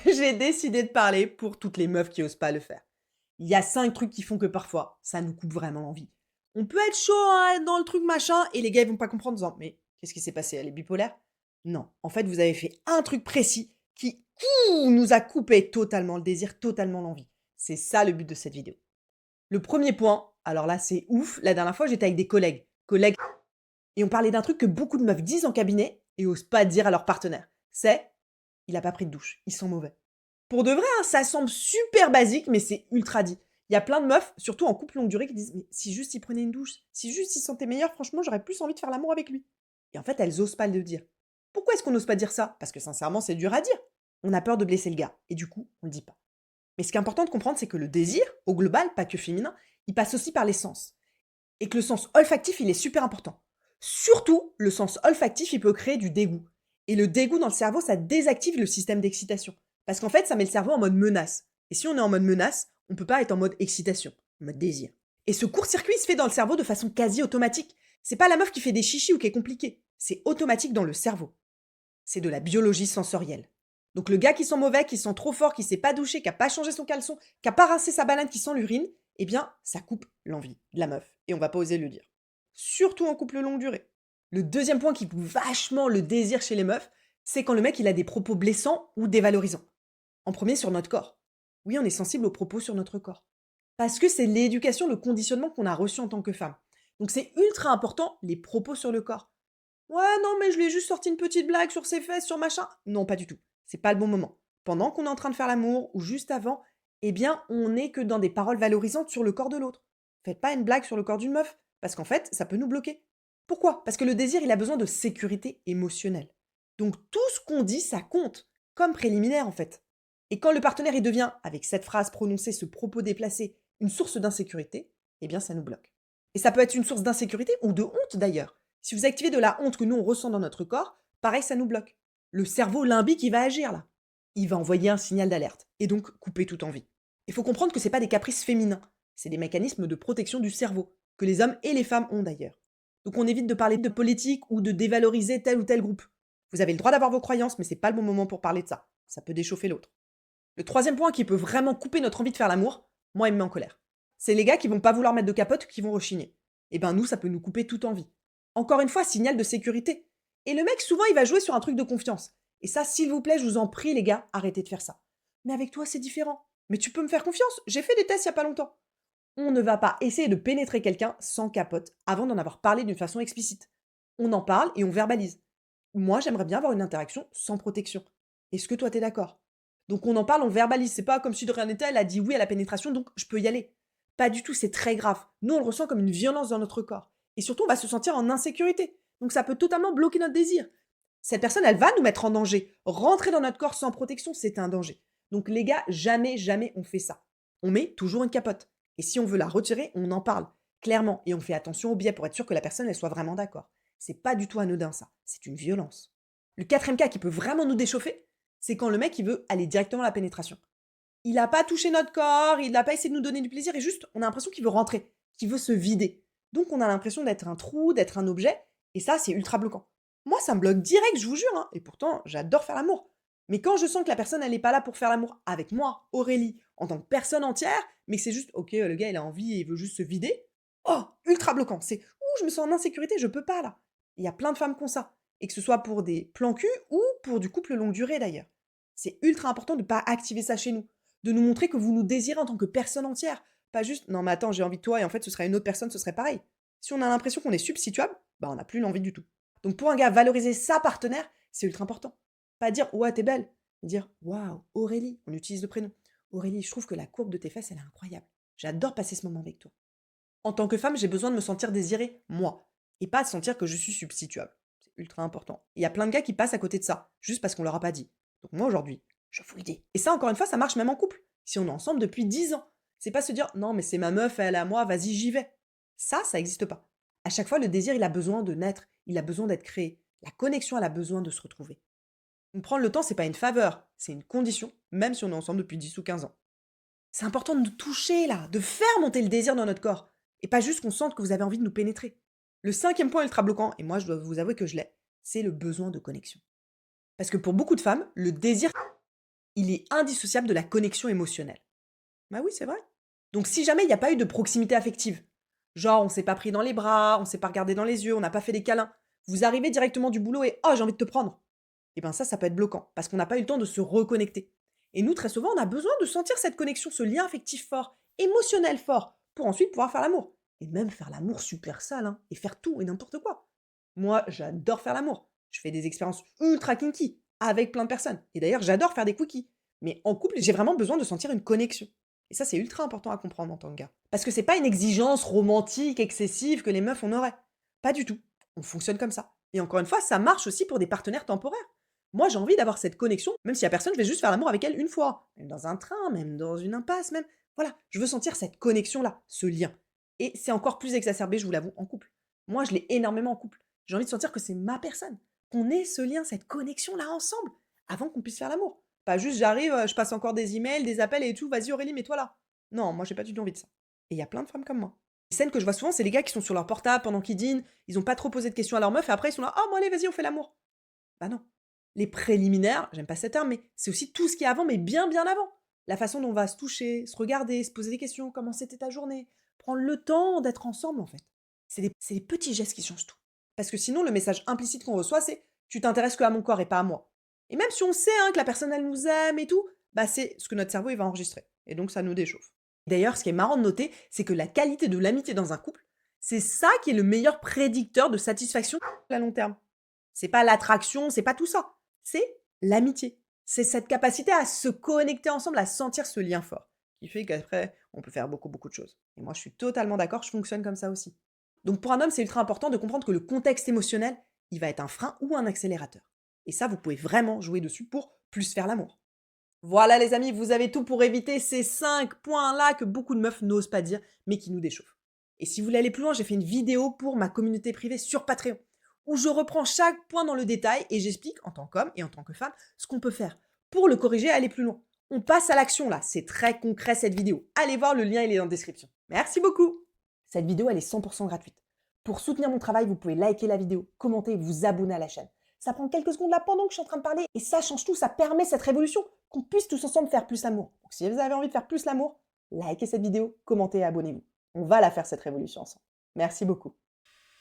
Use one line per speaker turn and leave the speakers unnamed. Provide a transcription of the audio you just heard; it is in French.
J'ai décidé de parler pour toutes les meufs qui osent pas le faire. Il y a 5 trucs qui font que parfois, ça nous coupe vraiment l'envie. On peut être chaud, hein, dans le truc machin, et les gars, ils vont pas comprendre en disant: «Mais qu'est-ce qui s'est passé? Elle est bipolaire?» Non, en fait, vous avez fait un truc précis qui, nous a coupé totalement le désir, totalement l'envie. C'est ça le but de cette vidéo. Le premier point, alors là, c'est ouf. La dernière fois, j'étais avec des collègues, et on parlait d'un truc que beaucoup de meufs disent en cabinet et osent pas dire à leur partenaire. C'est: «Il a pas pris de douche, il sent mauvais». Pour de vrai, hein, ça semble super basique, mais c'est ultra dit. Il y a plein de meufs, surtout en couple longue durée, qui disent: «Mais si juste il prenait une douche, si juste il se sentait meilleur, franchement, j'aurais plus envie de faire l'amour avec lui». Et en fait, elles osent pas le dire. Pourquoi est-ce qu'on n'ose pas dire ça? Parce que sincèrement, c'est dur à dire. On a peur de blesser le gars, et du coup, on le dit pas. Mais ce qui est important de comprendre, c'est que le désir, au global, pas que féminin, il passe aussi par les sens. Et que le sens olfactif, il est super important. Surtout, le sens olfactif, il peut créer du dégoût. Et le dégoût dans le cerveau, ça désactive le système d'excitation. Parce qu'en fait, ça met le cerveau en mode menace. Et si on est en mode menace, on peut pas être en mode excitation, en mode désir. Et ce court-circuit se fait dans le cerveau de façon quasi automatique. C'est pas la meuf qui fait des chichis ou qui est compliquée. C'est automatique dans le cerveau. C'est de la biologie sensorielle. Donc le gars qui sent mauvais, qui sent trop fort, qui s'est pas douché, qui a pas changé son caleçon, qui a pas rincé sa banane, qui sent l'urine, eh bien, ça coupe l'envie de la meuf. Et on va pas oser le dire. Surtout en couple longue durée. Le deuxième point qui coupe vachement le désir chez les meufs, c'est quand le mec il a des propos blessants ou dévalorisants. En premier sur notre corps. Oui, on est sensible aux propos sur notre corps. Parce que c'est l'éducation, le conditionnement qu'on a reçu en tant que femme. Donc c'est ultra important, les propos sur le corps. Ouais, non, mais je lui ai juste sorti une petite blague sur ses fesses, sur machin. Non, pas du tout. C'est pas le bon moment. Pendant qu'on est en train de faire l'amour ou juste avant, eh bien, on n'est que dans des paroles valorisantes sur le corps de l'autre. Faites pas une blague sur le corps d'une meuf, parce qu'en fait, ça peut nous bloquer. Pourquoi? Parce que le désir, il a besoin de sécurité émotionnelle. Donc tout ce qu'on dit, ça compte, comme préliminaire en fait. Et quand le partenaire il devient, avec cette phrase prononcée, ce propos déplacé, une source d'insécurité, eh bien ça nous bloque. Et ça peut être une source d'insécurité ou de honte d'ailleurs. Si vous activez de la honte que nous on ressent dans notre corps, pareil ça nous bloque. Le cerveau limbique il va agir là. Il va envoyer un signal d'alerte et donc couper toute envie. Il faut comprendre que ce n'est pas des caprices féminins, c'est des mécanismes de protection du cerveau, que les hommes et les femmes ont d'ailleurs. Donc on évite de parler de politique ou de dévaloriser tel ou tel groupe. Vous avez le droit d'avoir vos croyances, mais c'est pas le bon moment pour parler de ça. Ça peut déchauffer l'autre. Le troisième point qui peut vraiment couper notre envie de faire l'amour, moi il me met en colère. C'est les gars qui vont pas vouloir mettre de capote ou qui vont rechigner. Et ben nous, ça peut nous couper toute envie. Encore une fois, signal de sécurité. Et le mec, souvent, il va jouer sur un truc de confiance. Et ça, s'il vous plaît, je vous en prie, les gars, arrêtez de faire ça. Mais avec toi, c'est différent. Mais tu peux me faire confiance, j'ai fait des tests il y a pas longtemps. On ne va pas essayer de pénétrer quelqu'un sans capote avant d'en avoir parlé d'une façon explicite. On en parle et on verbalise. Moi, j'aimerais bien avoir une interaction sans protection. Est-ce que toi, t'es d'accord? Donc on en parle, on verbalise. C'est pas comme si de rien n'était, elle a dit oui à la pénétration, donc je peux y aller. Pas du tout, c'est très grave. Nous, on le ressent comme une violence dans notre corps. Et surtout, on va se sentir en insécurité. Donc ça peut totalement bloquer notre désir. Cette personne, elle va nous mettre en danger. Rentrer dans notre corps sans protection, c'est un danger. Donc les gars, jamais, jamais on fait ça. On met toujours une capote. Et si on veut la retirer, on en parle, clairement. Et on fait attention au biais pour être sûr que la personne, elle soit vraiment d'accord. C'est pas du tout anodin, ça. C'est une violence. Le quatrième cas qui peut vraiment nous déchauffer, c'est quand le mec, il veut aller directement à la pénétration. Il n'a pas touché notre corps, il n'a pas essayé de nous donner du plaisir, et juste, on a l'impression qu'il veut rentrer, qu'il veut se vider. Donc on a l'impression d'être un trou, d'être un objet, et ça, c'est ultra bloquant. Moi, ça me bloque direct, je vous jure, hein. Et pourtant, j'adore faire l'amour. Mais quand je sens que la personne, elle n'est pas là pour faire l'amour avec moi, Aurélie, en tant que personne entière, mais que c'est juste, ok, le gars, il a envie et il veut juste se vider, oh, ultra bloquant. C'est, ouh, je me sens en insécurité, je peux pas, là. Il y a plein de femmes qui ont ça. Et que ce soit pour des plans cul ou pour du couple longue durée, d'ailleurs. C'est ultra important de ne pas activer ça chez nous, de nous montrer que vous nous désirez en tant que personne entière. Pas juste, non mais attends, j'ai envie de toi et en fait ce serait une autre personne, ce serait pareil. Si on a l'impression qu'on est substituable, bah on n'a plus l'envie du tout. Donc pour un gars, valoriser sa partenaire, c'est ultra important. Pas dire, ouais, t'es belle, mais dire, waouh, Aurélie, on utilise le prénom. Aurélie, je trouve que la courbe de tes fesses, elle est incroyable. J'adore passer ce moment avec toi. En tant que femme, j'ai besoin de me sentir désirée, moi, et pas de sentir que je suis substituable. C'est ultra important. Il y a plein de gars qui passent à côté de ça, juste parce qu'on leur a pas dit. Donc moi aujourd'hui, je vous le dis. Et ça, encore une fois, ça marche même en couple. Si on est ensemble depuis 10 ans. C'est pas se dire, non, mais c'est ma meuf, elle est à moi, vas-y, j'y vais. Ça n'existe pas. À chaque fois, le désir, il a besoin de naître, il a besoin d'être créé. La connexion, elle a besoin de se retrouver. Donc prendre le temps, c'est pas une faveur, c'est une condition, même si on est ensemble depuis 10 ou 15 ans. C'est important de nous toucher, là, de faire monter le désir dans notre corps. Et pas juste qu'on sente que vous avez envie de nous pénétrer. Le cinquième point ultra bloquant, et moi je dois vous avouer que je l'ai, c'est le besoin de connexion. Parce que pour beaucoup de femmes, le désir, il est indissociable de la connexion émotionnelle. Bah oui, c'est vrai. Donc si jamais il n'y a pas eu de proximité affective, genre on s'est pas pris dans les bras, on s'est pas regardé dans les yeux, on n'a pas fait des câlins, vous arrivez directement du boulot et «Oh, j'ai envie de te prendre!» et ben ça peut être bloquant parce qu'on n'a pas eu le temps de se reconnecter. Et nous, très souvent, on a besoin de sentir cette connexion, ce lien affectif fort, émotionnel fort, pour ensuite pouvoir faire l'amour. Et même faire l'amour super sale, hein, et faire tout et n'importe quoi. Moi, j'adore faire l'amour. Je fais des expériences ultra kinky avec plein de personnes. Et d'ailleurs, j'adore faire des quickies. Mais en couple, j'ai vraiment besoin de sentir une connexion. Et ça, c'est ultra important à comprendre en tant que gars. Parce que c'est pas une exigence romantique excessive que les meufs on aurait. Pas du tout. On fonctionne comme ça. Et encore une fois, ça marche aussi pour des partenaires temporaires. Moi, j'ai envie d'avoir cette connexion, même s'il y a personne, je vais juste faire l'amour avec elle une fois. Même dans un train, même dans une impasse, même. Voilà, je veux sentir cette connexion-là, ce lien. Et c'est encore plus exacerbé, je vous l'avoue, en couple. Moi, je l'ai énormément en couple. J'ai envie de sentir que c'est ma personne, qu'on ait ce lien, cette connexion-là ensemble, avant qu'on puisse faire l'amour. Pas juste j'arrive, je passe encore des emails, des appels et tout, vas-y Aurélie, mets-toi là. Non, moi j'ai pas du tout envie de ça. Et il y a plein de femmes comme moi. Les scènes que je vois souvent, c'est les gars qui sont sur leur portable pendant qu'ils dînent, ils ont pas trop posé de questions à leur meuf et après ils sont là, oh, moi allez, vas-y, on fait l'amour. Bah non. Les préliminaires, j'aime pas cette terme, mais c'est aussi tout ce qui est avant, mais bien, bien avant. La façon dont on va se toucher, se regarder, se poser des questions, comment c'était ta journée, prendre le temps d'être ensemble en fait. C'est des petits gestes qui changent tout. Parce que sinon, le message implicite qu'on reçoit, c'est tu t'intéresses que à mon corps et pas à moi. Et même si on sait hein, que la personne, elle nous aime et tout, bah c'est ce que notre cerveau il va enregistrer. Et donc ça nous déchauffe. D'ailleurs, ce qui est marrant de noter, c'est que la qualité de l'amitié dans un couple, c'est ça qui est le meilleur prédicteur de satisfaction à long terme. C'est pas l'attraction, c'est pas tout ça. C'est l'amitié. C'est cette capacité à se connecter ensemble, à sentir ce lien fort, qui fait qu'après, on peut faire beaucoup, beaucoup de choses. Et moi, je suis totalement d'accord, je fonctionne comme ça aussi. Donc pour un homme, c'est ultra important de comprendre que le contexte émotionnel, il va être un frein ou un accélérateur. Et ça, vous pouvez vraiment jouer dessus pour plus faire l'amour. Voilà les amis, vous avez tout pour éviter ces 5 points-là que beaucoup de meufs n'osent pas dire, mais qui nous déchauffent. Et si vous voulez aller plus loin, j'ai fait une vidéo pour ma communauté privée sur Patreon, où je reprends chaque point dans le détail et j'explique, en tant qu'homme et en tant que femme, ce qu'on peut faire pour le corriger et aller plus loin. On passe à l'action là, c'est très concret cette vidéo. Allez voir, le lien il est dans la description. Merci beaucoup. Cette vidéo elle est 100% gratuite. Pour soutenir mon travail, vous pouvez liker la vidéo, commenter et vous abonner à la chaîne. Ça prend quelques secondes là pendant que je suis en train de parler et ça change tout, ça permet cette révolution, qu'on puisse tous ensemble faire plus l'amour. Donc si vous avez envie de faire plus l'amour, likez cette vidéo, commentez et abonnez-vous. On va la faire cette révolution ensemble. Merci beaucoup.